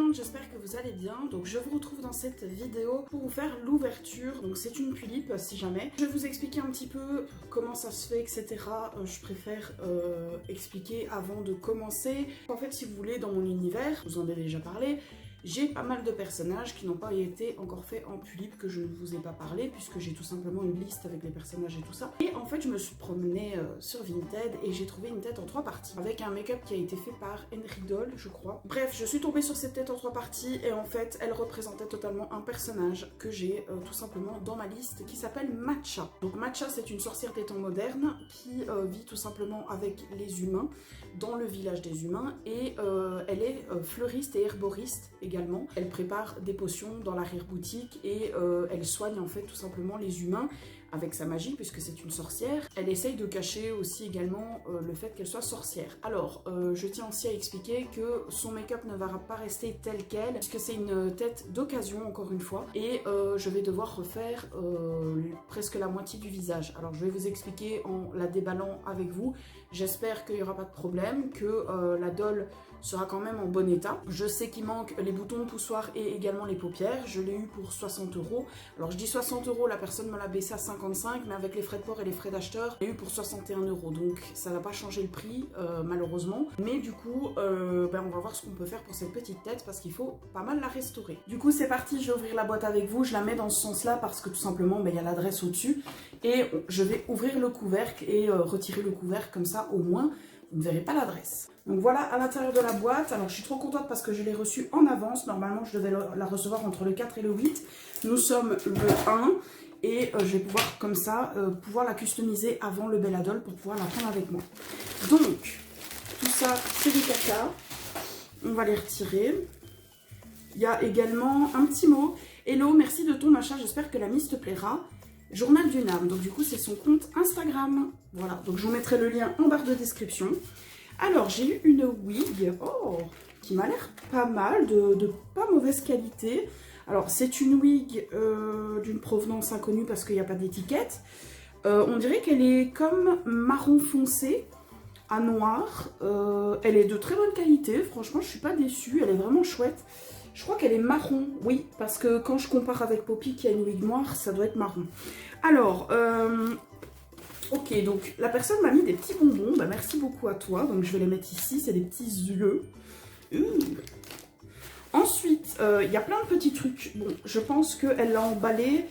monde, j'espère que vous allez bien. Donc je vous retrouve dans cette vidéo pour vous faire l'ouverture. Donc c'est une tulipe si jamais. Je vais vous expliquer un petit peu comment ça se fait, etc. Je préfère expliquer avant de commencer. En fait, si vous voulez, dans mon univers, je vous en ai déjà parlé, j'ai pas mal de personnages qui n'ont pas été encore faits en tulipe, que je ne vous ai pas parlé, puisque j'ai tout simplement une liste avec les personnages et tout ça. Et en fait, je me suis promenée sur Vinted et j'ai trouvé une tête en 3 parties, avec un make-up qui a été fait par Henry Doll, je crois. Bref, je suis tombée sur cette tête en 3 parties et en fait, elle représentait totalement un personnage que j'ai tout simplement dans ma liste, qui s'appelle Matcha. Donc Matcha, c'est une sorcière des temps modernes qui vit tout simplement avec les humains, dans le village des humains, et elle est fleuriste et herboriste également. Elle prépare des potions dans l'arrière-boutique et elle soigne en fait tout simplement les humains avec sa magie, puisque c'est une sorcière. Elle essaye de cacher aussi également le fait qu'elle soit sorcière. Alors, je tiens aussi à expliquer que son make-up ne va pas rester tel quel, puisque c'est une tête d'occasion, encore une fois, et je vais devoir refaire presque la moitié du visage. Alors, je vais vous expliquer en la déballant avec vous. J'espère qu'il n'y aura pas de problème, que la doll sera quand même en bon état. Je sais qu'il manque les boutons de poussoir et également les paupières. Je l'ai eu pour 60 €. Alors je dis 60 €, la personne me l'a baissé à 55, mais avec les frais de port et les frais d'acheteur, je l'ai eu pour 61 €. Donc ça n'a pas changé le prix, malheureusement. Mais du coup, on va voir ce qu'on peut faire pour cette petite tête, parce qu'il faut pas mal la restaurer. Du coup, c'est parti, je vais ouvrir la boîte avec vous. Je la mets dans ce sens-là parce que tout simplement, il y a l'adresse au-dessus. Et je vais ouvrir le couvercle et retirer le couvercle, comme ça, au moins, vous ne verrez pas l'adresse. Donc voilà à l'intérieur de la boîte. Alors je suis trop contente parce que je l'ai reçue en avance. Normalement je devais la recevoir entre le 4 et le 8. Nous sommes le 1 et je vais pouvoir comme ça pouvoir la customiser avant le Bella Doll pour pouvoir la prendre avec moi. Donc tout ça c'est du caca. On va les retirer. Il y a également un petit mot. Hello, merci de ton achat, j'espère que la mise te plaira. Journal d'une âme, donc du coup c'est son compte Instagram. Voilà, donc je vous mettrai le lien en barre de description. Alors j'ai eu une wig, qui m'a l'air pas mal, de pas mauvaise qualité. Alors c'est une wig d'une provenance inconnue parce qu'il n'y a pas d'étiquette. On dirait qu'elle est comme marron foncé à noir. Elle est de très bonne qualité, franchement je suis pas déçue, elle est vraiment chouette. Je crois qu'elle est marron, oui, parce que quand je compare avec Poppy qui a une wig noire, ça doit être marron. Alors, ok, donc la personne m'a mis des petits bonbons, merci beaucoup à toi, donc je vais les mettre ici, c'est des petits yeux. Ensuite, il y a plein de petits trucs, bon, je pense qu'elle l'a emballé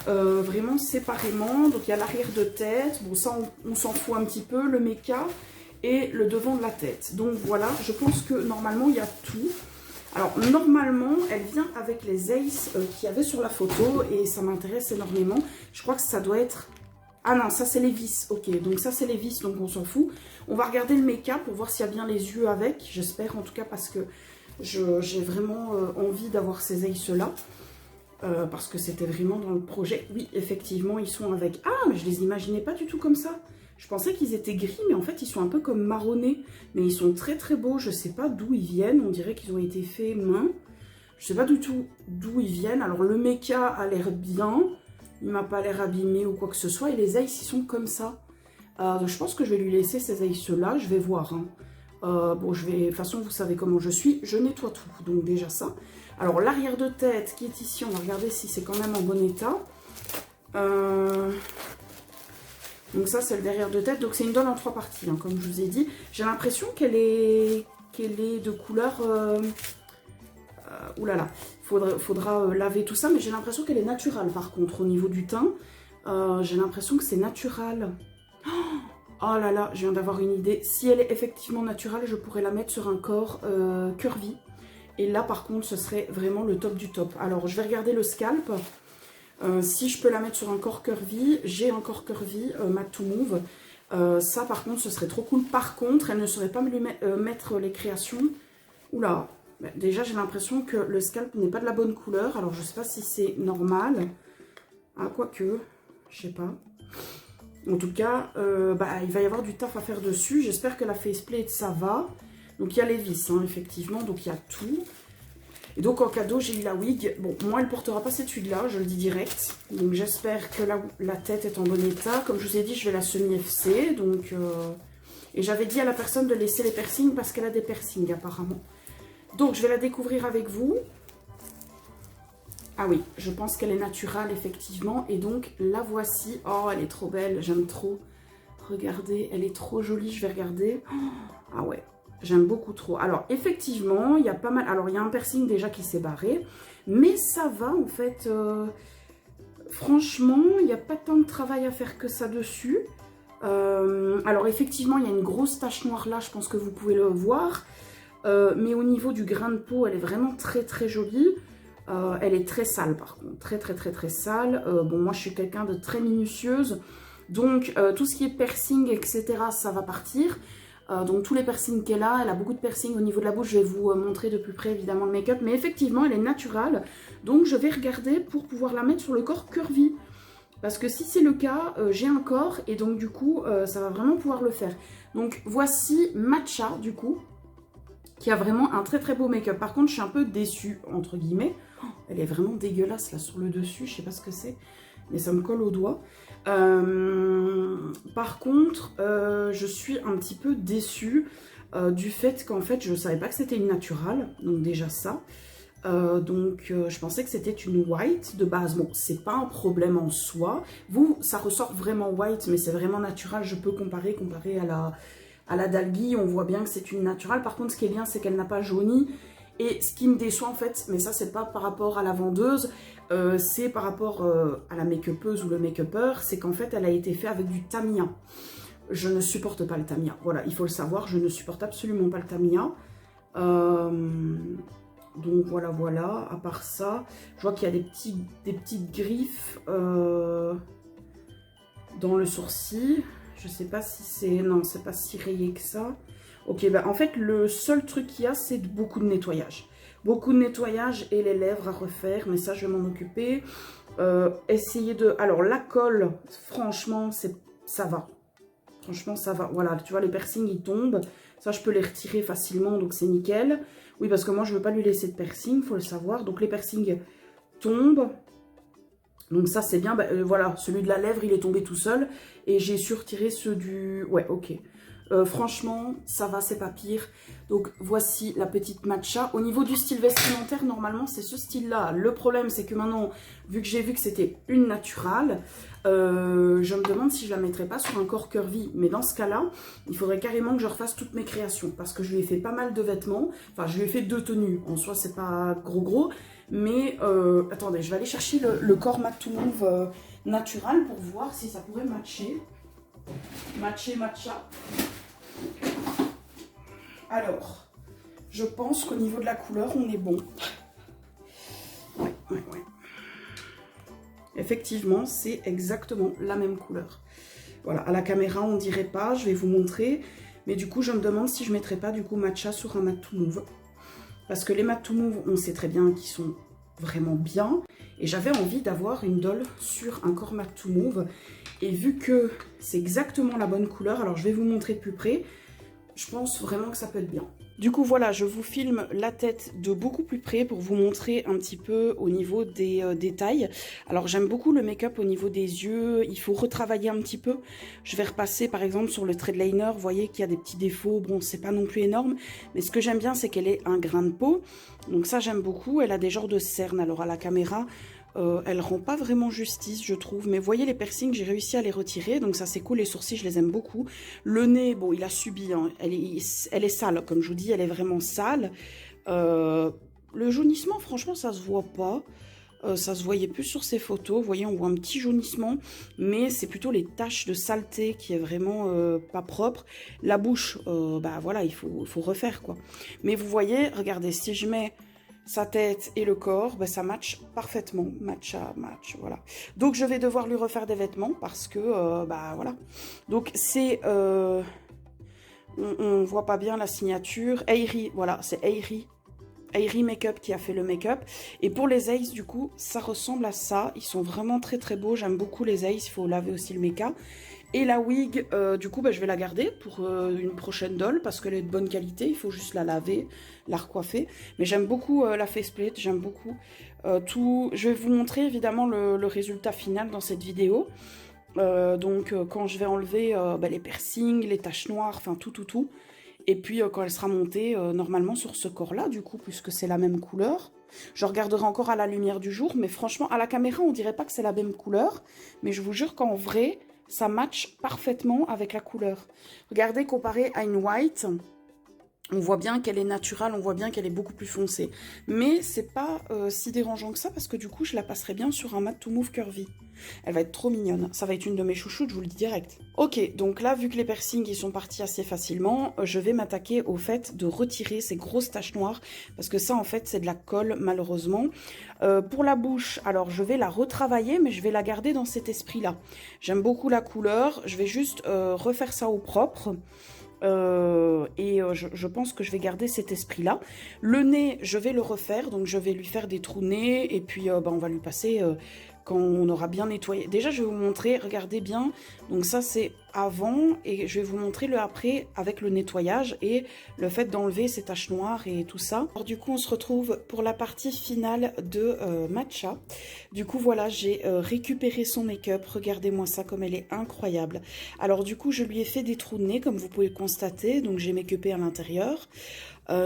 vraiment séparément, donc il y a l'arrière de tête, bon ça on s'en fout un petit peu, le méca et le devant de la tête. Donc voilà, je pense que normalement il y a tout. Alors normalement elle vient avec les aces qu'il y avait sur la photo et ça m'intéresse énormément. Je crois que ça doit être... Ah non, ça c'est les vis, ok, donc ça c'est les vis, donc on s'en fout. On va regarder le make-up pour voir s'il y a bien les yeux avec, j'espère en tout cas, parce que j'ai vraiment envie d'avoir ces aces là. Parce que c'était vraiment dans le projet. Oui, effectivement, ils sont avec... Ah, mais je les imaginais pas du tout comme ça. Je pensais qu'ils étaient gris, mais en fait, ils sont un peu comme marronnés. Mais ils sont très très beaux. Je sais pas d'où ils viennent. On dirait qu'ils ont été faits main. Je sais pas du tout d'où ils viennent. Alors, le méca a l'air bien. Il m'a pas l'air abîmé ou quoi que ce soit. Et les aces, ils sont comme ça. Donc, je pense que je vais lui laisser ces aces-là. Je vais voir. Bon, de toute façon, vous savez comment je suis. Je nettoie tout. Donc, déjà ça. Alors, l'arrière de tête qui est ici, on va regarder si c'est quand même en bon état. Donc ça, c'est le derrière de tête. Donc, c'est une doll en 3 parties, comme je vous ai dit. J'ai l'impression qu'elle est de couleur... oulala, faudra laver tout ça. Mais j'ai l'impression qu'elle est naturelle, par contre, au niveau du teint. J'ai l'impression que c'est naturel. Oh là là, je viens d'avoir une idée. Si elle est effectivement naturelle, je pourrais la mettre sur un corps curvy. Et là, par contre, ce serait vraiment le top du top. Alors, je vais regarder le scalp. Si je peux la mettre sur un corps curvy, j'ai un corps curvy, Matte to Move. Ça, par contre, ce serait trop cool. Par contre, elle ne saurait pas me mettre les créations. Oula, déjà, j'ai l'impression que le scalp n'est pas de la bonne couleur. Alors, je ne sais pas si c'est normal. Ah, quoique, je sais pas. En tout cas, il va y avoir du taf à faire dessus. J'espère que la faceplate, ça va. Donc il y a les vis, effectivement, donc il y a tout. Et donc en cadeau, j'ai eu la wig. Bon, moi, elle ne portera pas cette wig-là, je le dis direct. Donc j'espère que la tête est en bon état. Comme je vous ai dit, je vais la semi-FC. Donc, et j'avais dit à la personne de laisser les piercings parce qu'elle a des piercings apparemment. Donc, je vais la découvrir avec vous. Ah oui, je pense qu'elle est naturelle, effectivement. Et donc, la voici. Oh, elle est trop belle, j'aime trop. Regardez, elle est trop jolie, je vais regarder. Ah ouais, j'aime beaucoup trop. Alors, effectivement, il y a pas mal... Alors, il y a un piercing déjà qui s'est barré. Mais ça va, en fait. Franchement, il n'y a pas tant de travail à faire que ça dessus. Alors, effectivement, il y a une grosse tache noire là, je pense que vous pouvez le voir. Mais au niveau du grain de peau, elle est vraiment très très jolie. Elle est très sale par contre, très sale. Bon, moi je suis quelqu'un de très minutieuse, donc tout ce qui est piercing, etc., ça va partir. Donc tous les piercings qu'elle a beaucoup de piercing au niveau de la bouche. Je vais vous montrer de plus près évidemment le make-up, mais effectivement elle est naturelle. Donc je vais regarder pour pouvoir la mettre sur le corps curvy. Parce que si c'est le cas, j'ai un corps et donc du coup ça va vraiment pouvoir le faire. Donc voici Matcha du coup, qui a vraiment un très très beau make-up. Par contre, je suis un peu déçue, entre guillemets. Oh, elle est vraiment dégueulasse là sur le dessus, je sais pas ce que c'est, mais ça me colle au doigt. Par contre, je suis un petit peu déçue du fait qu'en fait, je savais pas que c'était une naturale, donc déjà ça. Je pensais que c'était une white de base. Bon, c'est pas un problème en soi. Vous, ça ressort vraiment white, mais c'est vraiment naturel. Je peux comparer à la Dalghi, on voit bien que c'est une naturelle. Par contre, ce qui est bien, c'est qu'elle n'a pas jauni. Et ce qui me déçoit en fait, mais ça c'est pas par rapport à la vendeuse, c'est par rapport à la make-upeuse ou le make-upper, c'est qu'en fait elle a été faite avec du Tamiya. Je ne supporte pas le Tamiya, voilà, il faut le savoir, je ne supporte absolument pas le Tamiya. Donc voilà, à part ça, je vois qu'il y a des petites griffes dans le sourcil. Je sais pas si c'est... Non, c'est pas si rayé que ça. Ok, bah en fait, le seul truc qu'il y a, c'est beaucoup de nettoyage. Beaucoup de nettoyage et les lèvres à refaire, mais ça, je vais m'en occuper. Essayer de... Alors, la colle, franchement, ça va. Franchement, ça va. Voilà, tu vois, les piercings, ils tombent. Ça, je peux les retirer facilement, donc c'est nickel. Oui, parce que moi, je ne veux pas lui laisser de piercing, il faut le savoir. Donc, les piercings tombent. Donc ça c'est bien, voilà, celui de la lèvre il est tombé tout seul et j'ai su retirer ceux du... Ouais, ok. Franchement, ça va, c'est pas pire. Donc voici la petite Matcha. Au niveau du style vestimentaire, normalement c'est ce style-là. Le problème c'est que maintenant, vu que j'ai vu que c'était une naturale, je me demande si je la mettrais pas sur un corps curvy. Mais dans ce cas-là, il faudrait carrément que je refasse toutes mes créations. Parce que je lui ai fait pas mal de vêtements. Enfin, je lui ai fait 2 tenues. En soi, c'est pas gros. Mais attendez, je vais aller chercher le corps Matte to Move naturel pour voir si ça pourrait matcher. Matcha. Alors, je pense qu'au niveau de la couleur, on est bon. Ouais. Effectivement, c'est exactement la même couleur. Voilà, à la caméra, on dirait pas, je vais vous montrer. Mais du coup, je me demande si je ne mettrais pas du coup Matcha sur un Matte to Move. Parce que les Matte to Move, on sait très bien qu'ils sont vraiment bien. Et j'avais envie d'avoir une doll sur un corps Matte to Move. Et vu que c'est exactement la bonne couleur, alors je vais vous montrer de plus près. Je pense vraiment que ça peut être bien. Du coup, voilà, je vous filme la tête de beaucoup plus près pour vous montrer un petit peu au niveau des détails. Alors, j'aime beaucoup le make-up au niveau des yeux. Il faut retravailler un petit peu. Je vais repasser, par exemple, sur le thread liner. Vous voyez qu'il y a des petits défauts. Bon, c'est pas non plus énorme. Mais ce que j'aime bien, c'est qu'elle ait un grain de peau. Donc ça, j'aime beaucoup. Elle a des genres de cernes. Alors, à la caméra... elle rend pas vraiment justice, je trouve. Mais vous voyez les piercings, j'ai réussi à les retirer. Donc ça, c'est cool. Les sourcils, je les aime beaucoup. Le nez, bon, il a subi. Hein. Elle est sale, comme je vous dis. Elle est vraiment sale. Le jaunissement, franchement, ça se voit pas. Ça se voyait plus sur ces photos. Vous voyez, on voit un petit jaunissement. Mais c'est plutôt les taches de saleté qui est vraiment pas propre. La bouche, bah voilà, il faut refaire, quoi. Mais vous voyez, regardez, si je mets... sa tête et le corps, ben ça match parfaitement, match, voilà. Donc je vais devoir lui refaire des vêtements parce que, bah voilà. Donc c'est, on voit pas bien la signature, Airy, voilà, c'est Airy Makeup qui a fait le make-up. Et pour les Ace, du coup, ça ressemble à ça. Ils sont vraiment très très beaux, j'aime beaucoup les Ace, il faut laver aussi le make-up. Et la wig, du coup, bah, je vais la garder pour une prochaine doll parce qu'elle est de bonne qualité. Il faut juste la laver, la recoiffer. Mais j'aime beaucoup la faceplate, j'aime beaucoup tout. Je vais vous montrer évidemment le résultat final dans cette vidéo. Quand je vais enlever bah, les piercings, les taches noires, enfin tout. Et puis quand elle sera montée normalement sur ce corps-là, du coup, puisque c'est la même couleur, je regarderai encore à la lumière du jour, mais franchement, à la caméra, on dirait pas que c'est la même couleur, mais je vous jure qu'en vrai, ça match parfaitement avec la couleur. Regardez, comparé à une white, on voit bien qu'elle est naturelle, on voit bien qu'elle est beaucoup plus foncée. Mais c'est pas si dérangeant que ça, parce que du coup, je la passerai bien sur un Matte to Move Curvy. Elle va être trop mignonne. Ça va être une de mes chouchoutes, je vous le dis direct. Ok, donc là, vu que les piercings ils sont partis assez facilement, je vais m'attaquer au fait de retirer ces grosses taches noires, parce que ça, en fait, c'est de la colle, malheureusement. Pour la bouche, alors je vais la retravailler, mais je vais la garder dans cet esprit-là. J'aime beaucoup la couleur, je vais juste refaire ça au propre. Je pense que je vais garder cet esprit-là. Le nez, je vais le refaire, donc je vais lui faire des trous nez, et puis on va lui passer quand on aura bien nettoyé. Déjà, je vais vous montrer, regardez bien, donc ça c'est avant, et je vais vous montrer le après avec le nettoyage et le fait d'enlever ces taches noires et tout ça. Alors du coup, on se retrouve pour la partie finale de Matcha. Du coup, voilà, j'ai récupéré son make-up, regardez-moi ça comme elle est incroyable. Alors du coup, je lui ai fait des trous de nez, comme vous pouvez le constater, donc j'ai make-upé à l'intérieur.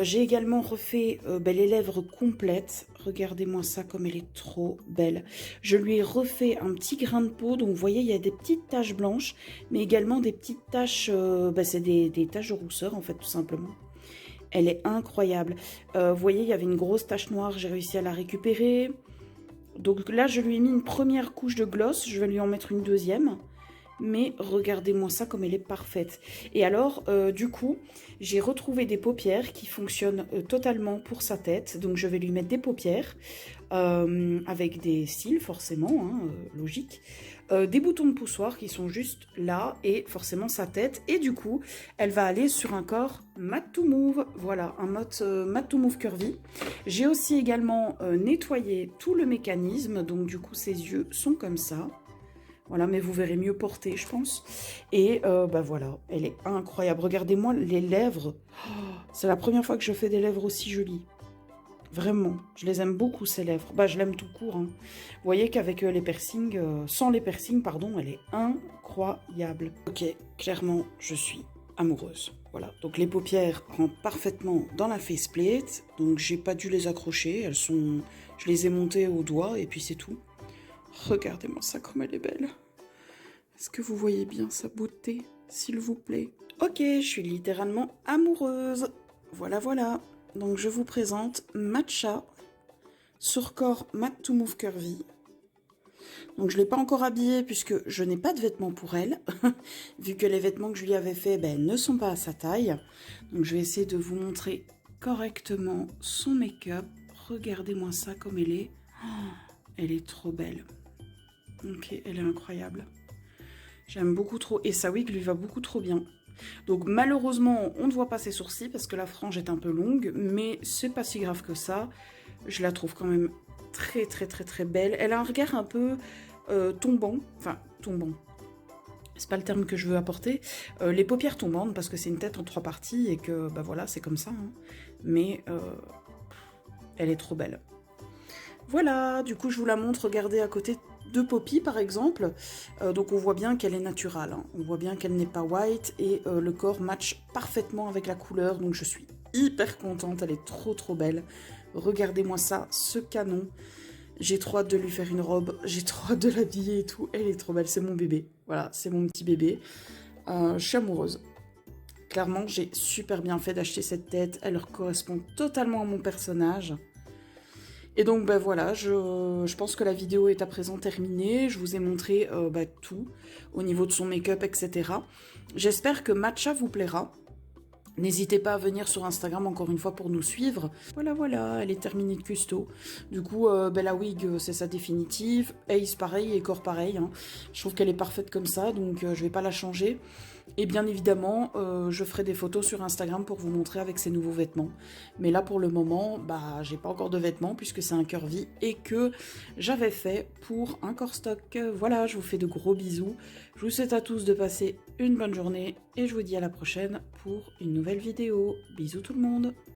J'ai également refait les lèvres complètes. Regardez-moi ça comme elle est trop belle. Je lui ai refait un petit grain de peau. Donc vous voyez, il y a des petites taches blanches, mais également des petites taches, c'est des taches de rousseur en fait, tout simplement. Elle est incroyable. Vous voyez, il y avait une grosse tache noire, j'ai réussi à la récupérer. Donc là, je lui ai mis une première couche de gloss. Je vais lui en mettre une deuxième. Mais regardez-moi ça comme elle est parfaite. Et alors, du coup, j'ai retrouvé des paupières qui fonctionnent totalement pour sa tête. Donc, je vais lui mettre des paupières avec des cils, forcément, hein, logique. Des boutons de poussoir qui sont juste là et forcément sa tête. Et du coup, elle va aller sur un corps Matte to Move. Voilà, un mode Matte to Move Curvy. J'ai aussi également nettoyé tout le mécanisme. Donc, du coup, ses yeux sont comme ça. Voilà, mais vous verrez mieux porter, je pense. Et voilà, elle est incroyable. Regardez-moi les lèvres. Oh, c'est la première fois que je fais des lèvres aussi jolies. Vraiment, je les aime beaucoup, ces lèvres. Je l'aime tout court. Hein. Vous voyez qu'avec les piercings, sans les piercings, pardon, elle est incroyable. Ok, clairement, je suis amoureuse. Voilà, donc les paupières rentrent parfaiement dans la faceplate. Donc, j'ai pas dû les accrocher. Elles sont... Je les ai montées au doigt et puis c'est tout. Regardez-moi ça comme elle est belle. Est-ce que vous voyez bien sa beauté, s'il vous plaît? Ok, je suis littéralement amoureuse. Voilà, voilà. Donc je vous présente Matcha sur corps Matte to Move Curvy. Donc je ne l'ai pas encore habillée puisque je n'ai pas de vêtements pour elle. Vu que les vêtements que je lui avais faits ne sont pas à sa taille. Donc je vais essayer de vous montrer correctement son make-up. Regardez-moi ça comme elle est. Oh, elle est trop belle. Ok, elle est incroyable. J'aime beaucoup trop. Et sa wig lui va beaucoup trop bien. Donc malheureusement, on ne voit pas ses sourcils parce que la frange est un peu longue. Mais c'est pas si grave que ça. Je la trouve quand même très très très très belle. Elle a un regard un peu tombant. Enfin, tombant. C'est pas le terme que je veux apporter. Les paupières tombantes parce que c'est une tête en 3 parties et que voilà, c'est comme ça. Hein. Mais elle est trop belle. Voilà, du coup je vous la montre, regardez à côté de Poppy par exemple. Donc on voit bien qu'elle est naturelle, hein. On voit bien qu'elle n'est pas white et le corps match parfaitement avec la couleur. Donc je suis hyper contente, elle est trop trop belle. Regardez-moi ça, ce canon. J'ai trop hâte de lui faire une robe, j'ai trop hâte de l'habiller et tout. Elle est trop belle, c'est mon bébé. Voilà, c'est mon petit bébé. Je suis amoureuse. Clairement, j'ai super bien fait d'acheter cette tête. Elle correspond totalement à mon personnage. Et donc voilà, je pense que la vidéo est à présent terminée. Je vous ai montré tout au niveau de son make-up, etc. J'espère que Matcha vous plaira. N'hésitez pas à venir sur Instagram encore une fois pour nous suivre. Voilà, voilà, elle est terminée de custo. Du coup, la wig, c'est sa définitive. Ace, pareil, et corps, pareil. Hein. Je trouve qu'elle est parfaite comme ça, donc je vais pas la changer. Et bien évidemment, je ferai des photos sur Instagram pour vous montrer avec ses nouveaux vêtements. Mais là, pour le moment, j'ai pas encore de vêtements puisque c'est un curvy et que j'avais fait pour un corps stock. Voilà, je vous fais de gros bisous. Je vous souhaite à tous de passer une bonne journée et je vous dis à la prochaine pour une nouvelle vidéo. Bisous tout le monde!